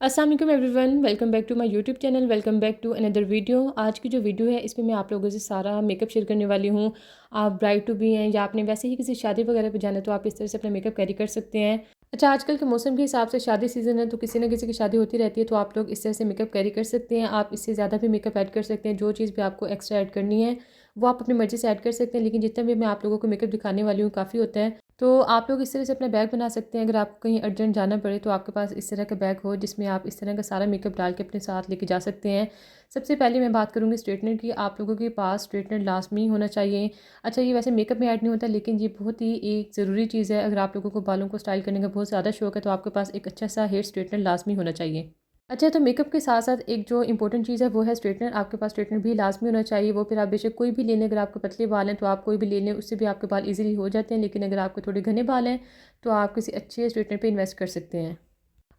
अस्सलाम वालेकुम everyone, welcome back to my YouTube channel. Welcome back to another video. आज की जो वीडियो है इसमें मैं आप लोगों से सारा मेकअप शेयर करने वाली हूँ। आप ब्राइड टू बी हैं या आपने वैसे ही किसी शादी वगैरह पे जाना है तो आप इस तरह से अपना मेकअप कैरी कर सकते हैं। अच्छा, आजकल के मौसम के हिसाब से शादी सीज़न है तो किसी न किसी की शादी होती रहती है, तो आप लोग इस तरह से मेकअप कैरी कर सकते हैं। आप इससे ज़्यादा भी मेकअप ऐड कर सकते हैं। जो चीज़ भी आपको एक्स्ट्रा ऐड करनी है वो आप अपनी मर्ज़ी से ऐड कर सकते हैं, लेकिन जितना भी मैं आप लोगों को मेकअप दिखाने वाली हूँ काफ़ी होता है। तो आप लोग इस तरह से अपना बैग बना सकते हैं। अगर आपको कहीं अर्जेंट जाना पड़े तो आपके पास इस तरह का बैग हो जिसमें आप इस तरह का सारा मेकअप डाल के अपने साथ लेके जा सकते हैं। सबसे पहले मैं बात करूँगी स्ट्रेटनर की। आप लोगों के पास स्ट्रेटनर लाज़मी होना चाहिए। अच्छा, ये वैसे मेकअप में ऐड नहीं होता, लेकिन ये बहुत ही एक ज़रूरी चीज़ है। अगर आप लोगों को बालों को स्टाइल करने का बहुत ज़्यादा शौक है तो आपके पास एक अच्छा सा हेयर स्ट्रेटनर लाज़मी होना चाहिए। अच्छा, तो मेकअप के साथ-साथ एक जो इम्पोर्टेंट चीज़ है वो है स्ट्रेटनर। आपके पास स्ट्रेटनर भी लाज़मी होना चाहिए। वो फिर आप बेशक कोई भी ले लें। अगर आपके पतले बाल हैं तो आप कोई भी ले लें, उससे भी आपके बाल ईज़िली हो जाते हैं। लेकिन अगर आपके थोड़े घने बाल हैं तो आप किसी अच्छे स्ट्रेटनर पे इन्वेस्ट कर सकते हैं।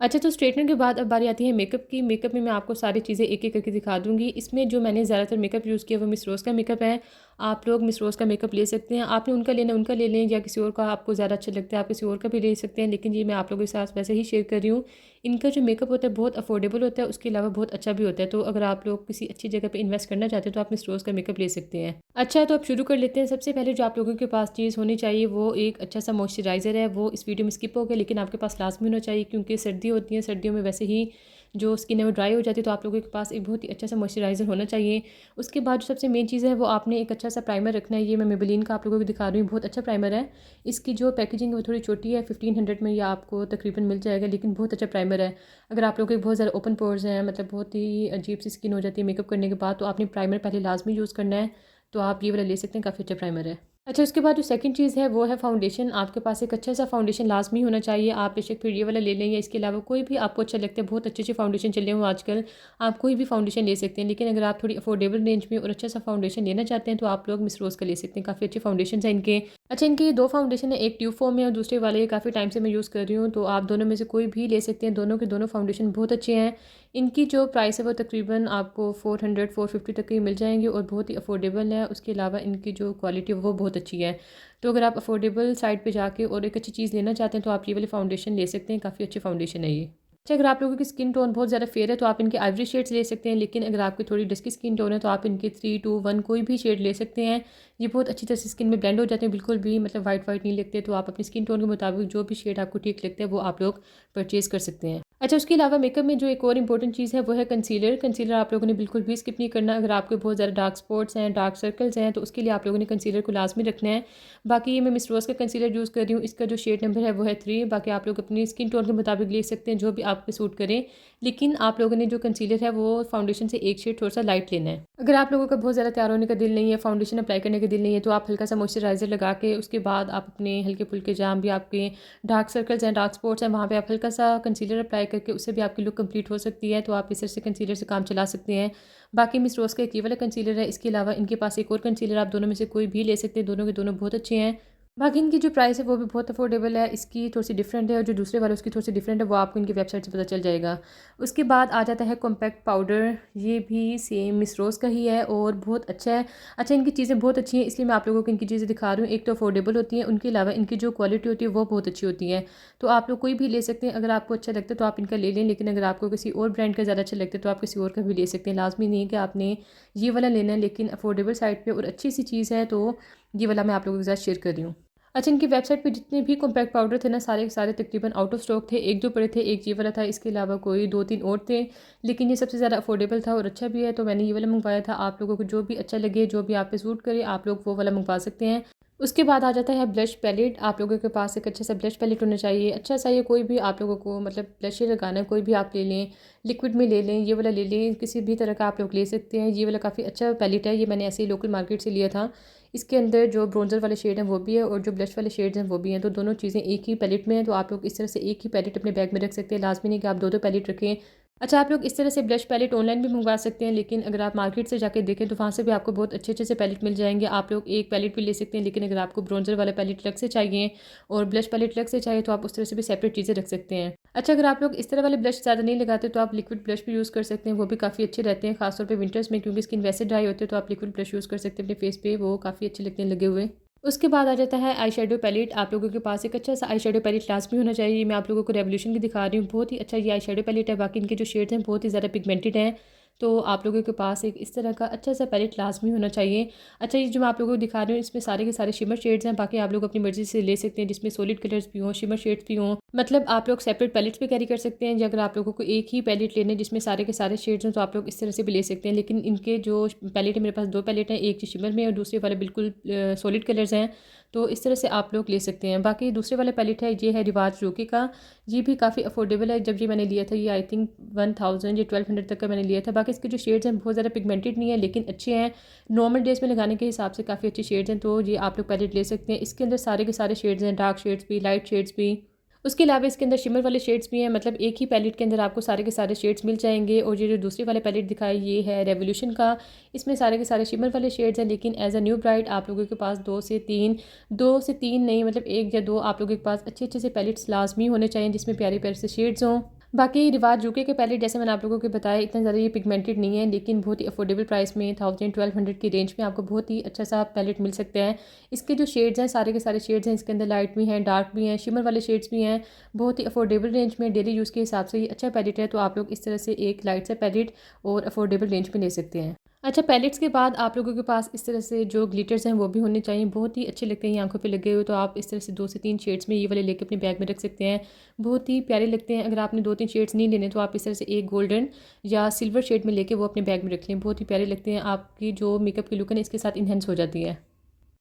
अच्छा, तो स्ट्रेटनर के बाद अब बारी आती है मेकअप की। मेकअप में मैं आपको सारी चीज़ें एक-एक करके दिखा दूँगी। इसमें जो मैंने ज़्यादातर मेकअप यूज़ किया वो मिस रोज़ का मेकअप है। आप लोग मिस रोज़ का मेकअप ले सकते हैं। आपने उनका लेना उनका ले लें, या किसी और का आपको ज़्यादा अच्छा लगता है आप किसी और का भी ले सकते हैं। लेकिन ये मैं आप लोगों के साथ वैसे ही शेयर कर रही हूँ। इनका जो मेकअप होता है बहुत अफोर्डेबल होता है, उसके अलावा बहुत अच्छा भी होता है। तो अगर आप लोग किसी अच्छी जगह पे इन्वेस्ट करना चाहते हैं तो आप मिस रोज़ का मेकअप ले सकते हैं। अच्छा, तो अब शुरू कर लेते हैं। सबसे पहले जो आप लोगों के पास चीज़ होनी चाहिए वो एक अच्छा सा मॉइस्चराइज़र है। वो इस वीडियो में स्किप हो गया, लेकिन आपके पास लाज़मी होना चाहिए क्योंकि सर्दी होती है। सर्दियों में वैसे ही जो स्किन है वो ड्राई हो जाती है, तो आप लोगों के पास एक बहुत ही अच्छा सा मॉइस्चराइज़र होना चाहिए। उसके बाद जो सबसे मेन चीज़ है वो आपने एक अच्छा सा प्राइमर रखना है। ये मैं मेबेलिन का आप लोगों को दिखा रही हूँ, बहुत अच्छा प्राइमर है। इसकी जो पैकेजिंग है वो थोड़ी छोटी है, 1500 में ये आपको तकरीबन मिल जाएगा, लेकिन बहुत अच्छा प्राइमर है। अगर आप लोगों के बहुत ज़्यादा ओपन पोर्स हैं, मतलब बहुत ही अजीब सी स्किन हो जाती है मेकअप करने के बाद, तो आपने प्राइमर पहले लाजमी यूज़ करना है। तो आप ये वाला ले सकते हैं, काफ़ी अच्छा प्राइमर है। अच्छा, उसके बाद जो सेकंड चीज़ है वो है फाउंडेशन। आपके पास एक अच्छा सा फाउंडेशन लाजमी होना चाहिए। आप बेशक फिर ये वाला ले लें या इसके अलावा कोई भी आपको अच्छा लगता है। बहुत अच्छे अच्छे फाउंडेशन चले हुए आजकल, आप कोई भी फाउंडेशन ले सकते हैं। लेकिन अगर आप थोड़ी अफोर्डेबल रेंज में और अच्छा सा फाउंडेशन लेना चाहते हैं तो आप लोग मिस रोज़ का ले सकते हैं। काफ़ी अच्छे फाउंडेशन हैं इनके। अच्छा, इनके दो फाउंडेशन है, एक ट्यूब फॉर्म में और दूसरे वाले काफ़ी टाइम से मैं यूज़ कर रही हूँ, तो आप दोनों में से कोई भी ले सकते हैं। दोनों के दोनों फाउंडेशन बहुत अच्छे हैं। इनकी जो प्राइस है वो तकरीबन आपको 400-450 तक की मिल जाएंगे और बहुत ही अफोर्डेबल है। उसके अलावा इनकी जो क्वालिटी है वो बहुत अच्छी है। तो अगर आप अफोर्डेबल साइड पे जाके और एक अच्छी चीज़ लेना चाहते हैं तो आप ये वाली फाउंडेशन ले सकते हैं। काफ़ी अच्छी फाउंडेशन है ये। अच्छा, अगर आप लोगों की स्किन टोन बहुत ज़्यादा फेयर है तो आप इनके आइवरी शेड्स ले सकते हैं। लेकिन अगर आपकी थोड़ी डस्की स्किन टोन है तो आप इनके 3-2-1 कोई भी शेड ले सकते हैं। ये बहुत अच्छी तरह से स्किन में ब्लेंड हो जाते हैं, बिल्कुल भी मतलब वाइट वाइट नहीं लगते। तो आप अपनी स्किन टोन के मुताबिक जो भी शेड आपको ठीक लगता है वो आप लोग परचेज़ कर सकते हैं। अच्छा, उसके अलावा मेकअप में जो एक और इंपॉर्टेंट चीज़ है वो है कंसीलर। कंसीलर आप लोगों ने बिल्कुल भी स्किप नहीं करना। अगर आपके बहुत ज़्यादा डार्क स्पॉट्स हैं, डार्क सर्कल्स हैं, तो उसके लिए आप लोगों ने कंसीलर को लाजमी रखना है। बाकी ये मैं मिस रोज़ का कंसीलर यूज़ कर रही हूँ। इसका जो शेड नंबर है वो है 3। बाकी आप लोग अपनी स्किन टोन के मुताबिक ले सकते हैं जो भी आप पे सूट करे। लेकिन आप लोगों ने जो कंसीलर है वो फाउंडेशन से एक शेड थोड़ा सा लाइट लेना है। अगर आप लोगों का बहुत ज़्यादा तैयार होने का दिल नहीं है, फाउंडेशन अप्लाई करने का दिल नहीं है, तो आप हल्का सा मॉइस्चराइज़र लगा के उसके बाद आप अपने हल्के फुल्के जहाँ भी आपके डार्क सर्कल्स हैं, डार्क स्पॉट्स हैं, वहाँ पे आप हल्का सा कंसीलर अप्लाई करके उससे भी आपकी लुक कंप्लीट हो सकती है। तो आप इस तरह से कंसीलर से काम चला सकते हैं। बाकी मिस रोज़ का एक ये वाला कंसीलर है। इसके अलावा इनके पास एक और कंसीलर आप दोनों में से कोई भी ले सकते हैं। दोनों के दोनों बहुत अच्छे हैं। बाकी इनकी जो प्राइस है वो भी बहुत अफोर्डेबल है। इसकी थोड़ी-सी डिफरेंट है और जो दूसरे वाला है उसकी थोड़ी-सी डिफरेंट है, वो आपको इनकी वेबसाइट से पता चल जाएगा। उसके बाद आ जाता है कॉम्पैक्ट पाउडर। ये भी सेम मिस रोज़ का ही है और बहुत अच्छा है। अच्छा, इनकी चीज़ें बहुत अच्छी हैं, इसलिए मैं आप लोगों को इनकी चीज़ें दिखा रही हूँ। एक तो अफोर्डेबल होती हैं, उनके अलावा इनकी जो क्वालिटी होती है वो बहुत अच्छी होती है। तो आप लोग कोई भी ले सकते हैं। अगर आपको अच्छा लगता है तो आप इनका ले लें, लेकिन अगर आपको किसी और ब्रांड का ज़्यादा अच्छा लगता है तो आप किसी और का भी ले सकते हैं। लाज़मी नहीं है कि आपने ये वाला लेना है, लेकिन अफोर्डेबल साइड पे और अच्छी सी चीज़ है तो ये वाला मैं आप लोगों के साथ शेयर कर रही हूँ। अच्छा, इनकी वेबसाइट पे जितने भी कॉम्पैक्ट पाउडर थे ना, सारे के सारे तकरीबन आउट ऑफ स्टॉक थे। 1-2 पड़े थे, एक ये वाला था, इसके अलावा कोई 2-3 और थे। लेकिन ये सबसे ज़्यादा अफोर्डेबल था और अच्छा भी है, तो मैंने ये वाला मंगवाया था। आप लोगों को जो भी अच्छा लगे, जो भी आप पे सूट करे, आप लोग वो वाला मंगवा सकते हैं। उसके बाद आ जाता है ब्लश पैलेट। आप लोगों के पास एक अच्छा सा ब्लश पैलेट होना चाहिए। अच्छा सा ये कोई भी आप लोगों को मतलब ब्लश ही लगाना है, कोई भी आप ले लें, लिक्विड में ले लें, ये वाला ले लें, किसी भी तरह का आप लोग ले सकते हैं। ये वाला काफ़ी अच्छा पैलेट है, ये मैंने ऐसे ही लोकल मार्केट से लिया था। इसके अंदर जो ब्रोंज़र वाले शेड हैं वो भी है और जो ब्लश वाले शेड्स हैं वो भी हैं, तो दोनों चीज़ें एक ही पैलेट में हैं। तो आप लोग इस तरह से एक ही पैलेट अपने बैग में रख सकते हैं। लाज़मी नहीं कि आप 2-2 पैलेट रखें। अच्छा, आप लोग इस तरह से ब्लश पैलेट ऑनलाइन भी मंगवा सकते हैं, लेकिन अगर आप मार्केट से जाके देखें तो वहाँ से भी आपको बहुत अच्छे-अच्छे से पैलेट मिल जाएँगे। आप लोग एक पैलेट भी ले सकते हैं, लेकिन अगर आपको ब्रोंज़र वाला पैलेट अलग से चाहिए और ब्लश पैलेट अलग से चाहिए तो आप उस तरह से भी सेपरेट चीज़ें रख सकते हैं। अच्छा, अगर आप लोग इस तरह वाले ब्लश ज़्यादा नहीं लगाते तो आप लिक्विड ब्लश भी यूज़ कर सकते हैं, वो भी काफ़ी अच्छे रहते हैं, खासतौर पे विंटर्स में क्योंकि स्किन वैसे ड्राई होती है, तो आप लिक्विड ब्लश यूज़ कर सकते हैं अपने फेस पे, वो काफ़ी अच्छे लगते हैं लगे हुए। उसके बाद आ जाता है आई शेडो पैलेट। आप लोगों के पास एक अच्छा सा आई शेडो पैलेट लाजमी होना चाहिए। मैं आप लोगों को रेवोल्यूशन की दिखा रही हूँ, बहुत ही अच्छा ये आई शेडो पैलेट है। बाकी इनके जो शेड्स हैं बहुत ही ज़्यादा पिगमेंटेड हैं, तो आप लोगों के पास एक इस तरह का अच्छा सा पैलेट लाजमी होना चाहिए। अच्छा, ये जो मैं आप लोगों को दिखा रही हूँ इसमें सारे के सारे शिमर शेड्स हैं। बाकी आप लोग अपनी मर्ज़ी से ले सकते हैं, जिसमें सॉलिड कलर्स भी हों, शिमर शेड्स भी हों। मतलब आप लोग सेपरेट पैलेट्स भी कैरी कर सकते हैं, या अगर आप लोगों को एक ही पैलेट लेने जिसमें सारे के सारे शेड्स हों तो आप लोग इस तरह से भी ले सकते हैं। लेकिन इनके जो पैलेट है, मेरे पास 2 पैलेट हैं, एक जो शिमर में और दूसरे वाले बिल्कुल सॉलिड कलर्स हैं, तो इस तरह से आप लोग ले सकते हैं। बाकी दूसरे वाला पैलेट है, ये है रिवाज जोकी का। ये भी काफ़ी अफोर्डेबल है। जब ये मैंने लिया था ये आई थिंक 1000 या 1200 तक का मैंने लिया था। बाकी इसके जो शेड्स हैं बहुत ज़्यादा पिगमेंटेड नहीं है, लेकिन अच्छे हैं, नॉर्मल डेज में लगाने के हिसाब से काफ़ी अच्छे शेड्स हैं, तो ये आप लोग पैलेट ले सकते हैं। इसके अंदर सारे के सारे शेड्स हैं, डार्क शेड्स भी, लाइट शेड्स भी। उसके अलावा इसके अंदर शिमर वाले शेड्स भी हैं, मतलब एक ही पैलेट के अंदर आपको सारे के सारे शेड्स मिल जाएंगे। और ये जो दूसरी वाले पैलेट दिखाए ये है रेवोल्यूशन का, इसमें सारे के सारे शिमर वाले शेड्स हैं। लेकिन एज अ न्यू ब्राइड आप लोगों के पास 2 से 3 नहीं, मतलब 1 या 2 आप लोगों के पास अच्छे अच्छे से पैलेट्स लाजमी होने चाहिए, जिसमें प्यारे प्यारे से शेड्स हों। बाकी रिवाज यूके के पैलेट जैसे मैंने आप लोगों को बताया इतना ज़्यादा ये पिगमेंटेड नहीं है, लेकिन बहुत ही अफोर्डेबल प्राइस में 1000-1200 की रेंज में आपको बहुत ही अच्छा सा पैलेट मिल सकते हैं। इसके जो शेड्स हैं सारे के सारे शेड्स हैं, इसके अंदर लाइट भी हैं, डार्क भी हैं, शिमर वाले शेड्स भी हैं। बहुत ही अफोर्डेबल रेंज में डेली यूज़ के हिसाब से ये अच्छा पैलेट है, तो आप लोग इस तरह से एक लाइट सा पैलेट और अफोर्डेबल रेंज में ले सकते हैं। अच्छा, पैलेट्स के बाद आप लोगों के पास इस तरह से जो ग्लिटर्स हैं वो भी होने चाहिए, बहुत ही अच्छे लगते हैं ये आंखों पे लगे हुए, तो आप इस तरह से 2 से 3 शेड्स में ये वाले लेके अपने बैग में रख सकते हैं, बहुत ही प्यारे लगते हैं। अगर आपने 2-3 शेड्स नहीं लेने तो आप इस तरह से एक गोल्डन या सिल्वर शेड में लेके वो अपने बैग में रख लें, बहुत ही प्यारे लगते हैं। आपकी जो मेकअप की लुक है ना इसके साथ इन्हेंस हो जाती है।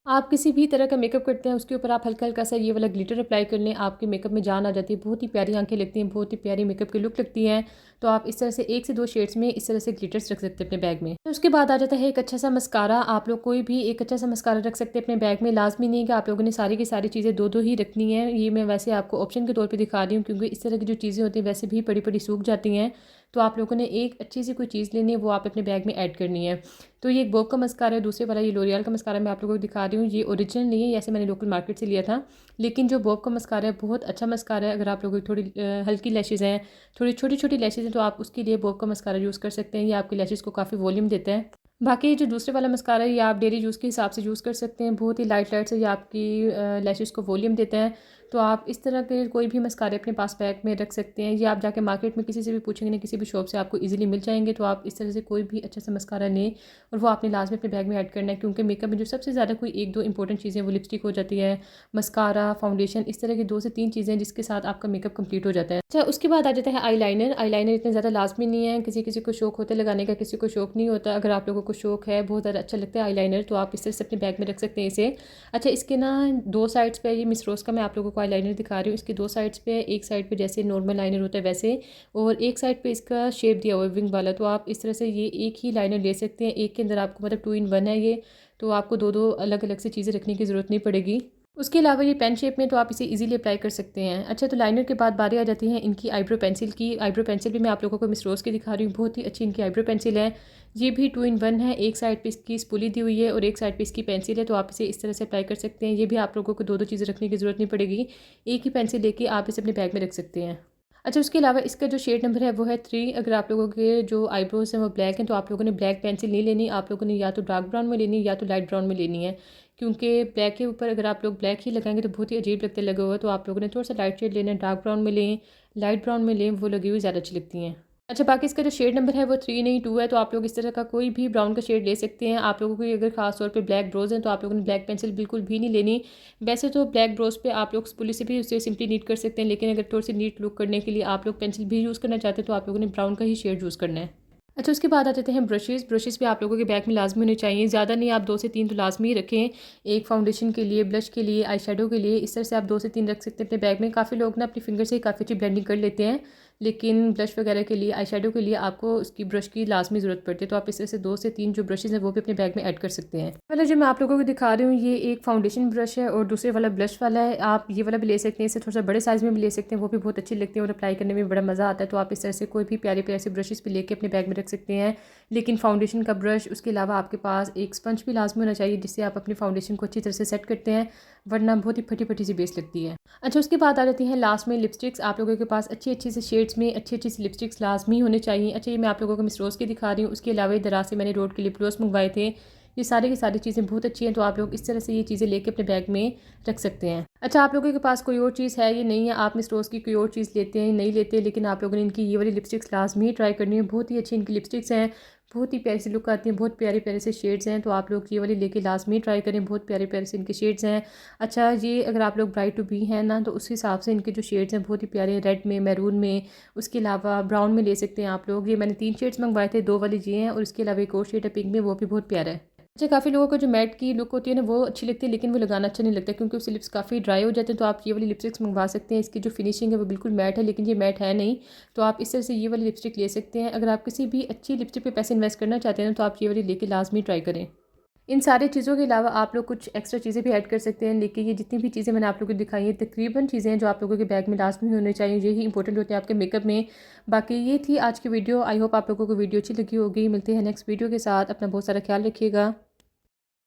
आप किसी भी तरह का मेकअप करते हैं उसके ऊपर आप हल्का हल्का सा ये वाला ग्लिटर अप्लाई कर लें, आपके मेकअप में जान आ जाती है, बहुत ही प्यारी आंखें लगती हैं, बहुत ही प्यारी मेकअप की लुक लगती है। तो आप इस तरह से 1 से 2 शेड्स में इस तरह से ग्लिटर्स रख सकते हैं अपने बैग में। तो उसके बाद आ जाता है एक अच्छा सा मस्कारा। आप लोग कोई भी एक अच्छा सा मस्कारा रख सकते हैं अपने बैग में, लाजमी नहीं है कि आप लोगों ने सारी की सारी चीज़ें 2-2 ही रखनी है। ये मैं वैसे आपको ऑप्शन के तौर पर दिखा रही हूँ, क्योंकि इस तरह की जो चीज़ें होती हैं वैसे भी बड़ी बड़ी सूख जाती हैं, तो आप लोगों ने एक अच्छी सी कोई चीज़ लेनी है, वो आप अपने बैग में ऐड करनी है। तो ये एक बॉब का मस्कारा है, दूसरे वाला ये लोरियल का मस्कारा मैं आप लोगों को दिखा रही हूँ। ये ओरिजिनल नहीं है, ऐसे मैंने लोकल मार्केट से लिया था, लेकिन जो बॉब का मस्कारा है बहुत अच्छा मस्कारा है। अगर आप लोगों की थोड़ी हल्की लैशेज़ हैं, थोड़ी छोटी छोटी लैशेज़ हैं, तो आप उसके लिए बॉब का मस्कारा यूज़ कर सकते हैं, ये आपकी लैशेज़ को काफ़ी वॉल्यूम देता है। बाकी जो दूसरे वाला मस्कारा है ये आप डेली यूज़ के हिसाब से यूज़ कर सकते हैं, बहुत ही लाइट लाइट से ये आपकी लैशेज़ को वॉल्यूम देता है। तो आप इस तरह के कोई भी मस्कारे अपने पास बैग में रख सकते हैं। ये आप जाके मार्केट में किसी से भी पूछेंगे ना, किसी भी शॉप से आपको इजीली मिल जाएंगे। तो आप इस तरह से कोई भी अच्छा सा मस्कारा लें और वो आपने लाजमी अपने बैग में ऐड करना है, क्योंकि मेकअप में जो सबसे ज़्यादा कोई 1-2 इंपॉर्टेंट चीज़ें वो लिपस्टिक हो जाती है, मस्कारा, फाउंडेशन, इस तरह की 2 से 3 चीज़ें जिसके साथ आपका मेकअप कंप्लीट हो जाता है। अच्छा, उसके बाद आ जाता है आईलाइनर। आईलाइनर इतना ज़्यादा लाजमी नहीं है, किसी किसी को शौक होता है लगाने का, किसी को शौक नहीं होता। अगर आप लोगों को शौक है, बहुत ज़्यादा अच्छा लगता है आईलाइनर, तो आप इस तरह से अपने बैग में रख सकते हैं इसे। अच्छा, इसके ना 2 साइड्स पे, ये मिस रोज़ का मैं आप लोगों को आईलाइनर दिखा रही हूँ, इसकी 2 साइड्स पे, एक साइड पे जैसे नॉर्मल लाइनर होता है वैसे, और एक साइड पे इसका शेप दिया हुआ है विंग वाला। तो आप इस तरह से ये एक ही लाइनर ले सकते हैं, एक के अंदर आपको मतलब 2 इन 1 है ये, तो आपको 2-2 अलग अलग से चीज़ें रखने की ज़रूरत नहीं पड़ेगी। उसके अलावा ये पेन शेप में, तो आप इसे इजीली अप्लाई कर सकते हैं। अच्छा, तो लाइनर के बाद बारी आ जाती है इनकी आईब्रो पेंसिल की। आईब्रो पेंसिल भी मैं आप लोगों को मिस रोज़ की दिखा रही हूँ, बहुत ही अच्छी इनकी आईब्रो पेंसिल है। ये भी 2 इन 1 है, एक साइड पे इसकी स्पूली दी हुई है और एक साइड पे इसकी पेंसिल है, तो आप इसे इस तरह से अप्लाई कर सकते हैं। ये भी आप लोगों को 2-2 चीज़ें रखने की ज़रूरत नहीं पड़ेगी, एक ही पेंसिल लेके आप इसे अपने बैग में रख सकते हैं। अच्छा, उसके अलावा इसका जो शेड नंबर है वो है 3। अगर आप लोगों के जो आईब्रोज हैं वो ब्लैक हैं, तो आप लोगों ने ब्लैक पेंसिल नहीं लेनी, आप लोगों ने या तो डार्क ब्राउन में लेनी या तो लाइट ब्राउन में लेनी है, क्योंकि ब्लैक के ऊपर अगर आप लोग ब्लैक ही लगाएंगे तो बहुत ही अजीब लगते लगे हुए। तो आप लोगों ने थोड़ा सा लाइट शेड लेना है, डार्क ब्राउन में लें, लाइट ब्राउन में लें, वो लगी हुई ज़्यादा अच्छी लगती हैं। अच्छा, बाकी इसका जो शेड नंबर है वो 3 नहीं 2 है, तो आप लोग इस तरह का कोई भी ब्राउन का शेड ले सकते हैं। आप लोगों को अगर खास तौर पे ब्लैक ब्रोज हैं तो आप लोगों ने ब्लैक पेंसिल बिल्कुल भी नहीं लेनी। वैसे तो ब्लैक ब्रोज पे आप लोग स्पूली से भी उसे सिंपली नीट कर सकते हैं, लेकिन अगर थोड़ी सी नीट लुक करने के लिए आप लोग पेंसिल भी यूज़ करना चाहते हैं तो आप लोगों ने ब्राउन का ही शेड यूज़ करना है। अच्छा, उसके बाद आ जाते हैं ब्रशेज़। ब्रशेज़ भी आप लोगों के बैग में लाजमी होने चाहिए, ज़्यादा नहीं, आप 2 से 3 तो लाजमी ही रखें। एक फाउंडेशन के लिए, ब्लश के लिए, आई शेडो के लिए, इस तरह से आप 2 से 3 रख सकते हैं अपने बैग में। काफ़ी लोग ना अपनी फिंगर से ही काफ़ी अच्छी ब्लेंडिंग कर लेते हैं, लेकिन ब्लश वगैरह के लिए, आई शेडो के लिए आपको उसकी ब्रश की लाजमी ज़रूरत पड़ती है, तो आप इस तरह से 2 से 3 जो ब्रशेज़ हैं वो भी अपने बैग में ऐड कर सकते हैं। पहले जो मैं आप लोगों को दिखा रही हूँ ये एक फाउंडेशन ब्रश है और दूसरे वाला ब्लश वाला है। आप ये वाला भी ले सकते हैं, इससे थोड़ा सा बड़े साइज़ में भी ले सकते हैं, वो भी बहुत अच्छी लगती है और अप्लाई करने में बड़ा मज़ा आता है। तो आप इस तरह से कोई भी प्यारे प्यारे से ब्रशेज़ भी लेके अपने बैग में रख सकते हैं। लेकिन फाउंडेशन का ब्रश, उसके अलावा आपके पास एक स्पंज भी लाजमी होना चाहिए, जिससे आप अपनी फाउंडेशन को अच्छी तरह से सेट करते हैं, वरना बहुत ही फटी फटी सी बेस लगती है। अच्छा, उसके बाद आ जाती हैं लास्ट में लिपस्टिक्स। आप लोगों के पास अच्छी अच्छी से शेड्स में अच्छी अच्छी सी लिपस्टिक्स लाजमी होने चाहिए। अच्छा, ये मैं आप लोगों को मिस रोज़ की दिखा रही हूँ। उसके अलावा दराज से मैंने रोड के लिप ग्लॉस मंगवाए थे, ये सारी की सारी चीज़ें बहुत अच्छी हैं, तो आप लोग इस तरह से ये चीज़ें लेके अपने बैग में रख सकते हैं। अच्छा, आप लोगों के पास कोई और चीज़ है, ये नहीं है, आप मिस रोज़ की कोई और चीज़ लेते हैं नहीं लेते, लेकिन आप लोगों ने इनकी ये वाली लिपस्टिक्स लाजमी ट्राई करनी है। बहुत ही अच्छी इनकी लिपस्टिक्स हैं, बहुत ही प्यारी सी लुक आती है, बहुत प्यारे प्यारे से शेड्स हैं, तो आप लोग ये वाली लेके लाजमी ट्राई करें। बहुत प्यारे प्यारे से इनके शेड्स हैं। अच्छा, ये अगर आप लोग ब्राइड टू बी हैं ना, तो उस हिसाब से इनके जो शेड्स हैं बहुत ही प्यारे हैं, रेड में, मैरून में, उसके अलावा ब्राउन में ले सकते हैं आप लोग। ये मैंने 3 शेड्स मंगवाए थे, 2 वाले ये हैं और इसके अलावा एक और शेड है पिंक में, वो भी बहुत प्यारा है। अच्छा, काफ़ी लोगों को जो मैट की लुक होती है ना वो अच्छी लगती है, लेकिन वो लगाना अच्छा नहीं लगता क्योंकि उससे लिप्स काफ़ी ड्राई हो जाते हैं। तो आप ये वाली लिपस्टिक्स मंगवा सकते हैं। इसकी जो फिनिशिंग है वो बिल्कुल मैट है, लेकिन ये मैट है नहीं, तो आप इस तरह से ये वाली लिपस्टिक ले सकते हैं। अगर आप किसी भी अच्छी लिपस्टिक पे पैसे इन्वेस्ट करना चाहते हैं तो आप ये वाली लेके लाजमी ट्राई करें। इन सारी चीज़ों के अलावा आप लोग कुछ एक्स्ट्रा चीज़ें भी ऐड कर सकते हैं, लेकिन ये जितनी भी चीज़ें मैंने आप लोगों को दिखाई हैं तकरीबन चीज़ें हैं जो आप लोगों के बैग में लाजमी होनी चाहिए, यही इंपॉर्टेंट होते हैं आपके मेकअप में। बाकी ये थी आज की वीडियो। आई होप आप लोगों को वीडियो अच्छी लगी होगी। मिलते हैं नेक्स्ट वीडियो के साथ। अपना बहुत सारा ख्याल रखिएगा।